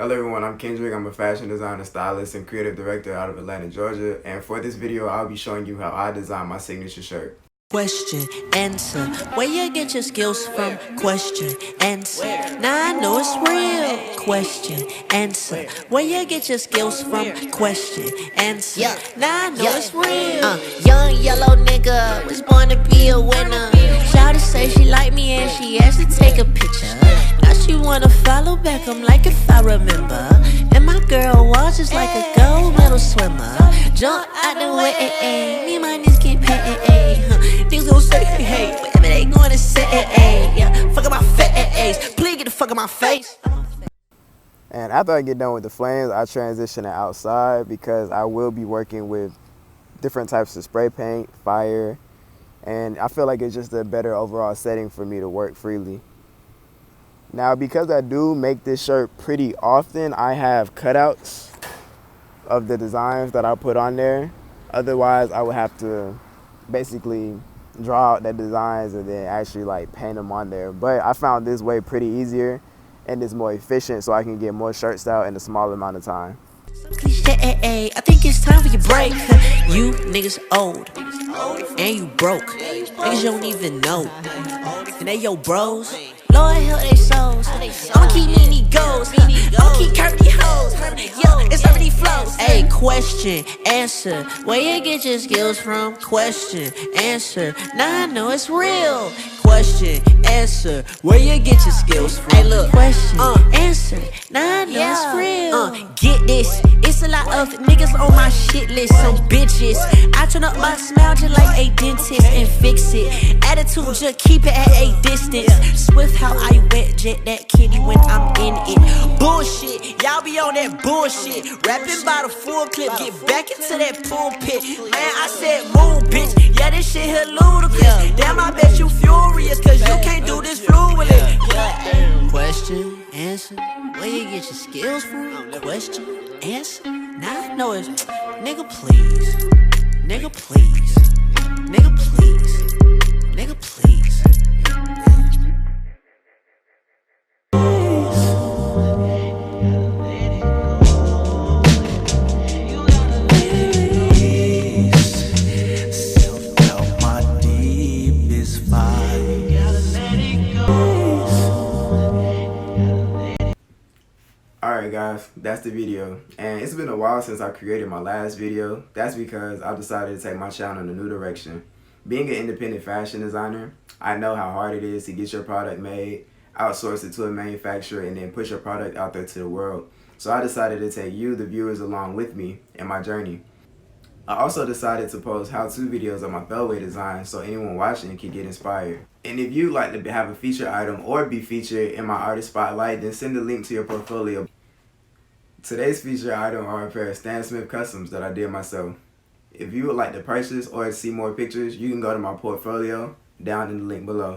Hello everyone, I'm Kendrick. I'm a fashion designer, stylist, and creative director out of Atlanta, Georgia. And for this video, I'll be showing you how I design my signature shirt. Question, answer, where you get your skills from? Question, answer, now I know it's real. Question, answer, where you get your skills from? Question, answer, now I know it's real. Young yellow nigga was born to be a winner. Shawty say she like me and she asked to take a picture. Now she wanna follow back, I'm like if I remember. And my girl was just like a gold medal swimmer. Jump out the way, me and my niggas get paid. Niggas gon' say hey, whatever they gonna say, yeah. Fuck up my face, please get the fuck out my face. And after I get done with the flames, I transition it outside because I will be working with different types of spray paint, fire, and I feel like it's just a better overall setting for me to work freely. Now, because I do make this shirt pretty often, I have cutouts of the designs that I put on there. Otherwise, I would have to basically draw out the designs and then actually like paint them on there. But I found this way pretty easier and it's more efficient so I can get more shirts out in a small amount of time. Cliche, I think it's time for your break. You niggas old and you broke. Niggas you don't even know. And they your bros. Lord help they souls. I'ma keep meeting these goals. I'ma keep curving these hoes. Yeah, it's already flows. Hey, question, answer, where you get your skills from? Question, answer, now I know it's real. Question, answer, where you get your skills from? Hey, look, question, answer, now I know it's real. Get this, it's a lot of niggas on my shit list, some bitches. I turn up my smile just like a dentist and fix it. Attitude, just keep it at a distance. Swift how I wet jet that kitty when I'm in it. Bullshit, y'all be on that bullshit. Rapping by the full clip, get back into that pulpit. Man, I said move, bitch. Yeah, this shit here ludicrous. Damn, I bet you furious, cause you can't do this fluidly. Question, answer, where you get your skills from? Question, answer, now I know it's nigga please, nigga please, nigga please, nigga please. Alright guys, that's the video. And it's been a while since I created my last video. That's because I decided to take my channel in a new direction. Being an independent fashion designer, I know how hard it is to get your product made, outsource it to a manufacturer, and then push your product out there to the world. So I decided to take you, the viewers, along with me in my journey. I also decided to post how-to videos of my throwaway designs so anyone watching can get inspired. And if you'd like to have a featured item or be featured in my artist spotlight, then send a link to your portfolio. Today's featured item are a pair of Stan Smith customs that I did myself. If you would like to purchase or see more pictures, you can go to my portfolio down in the link below.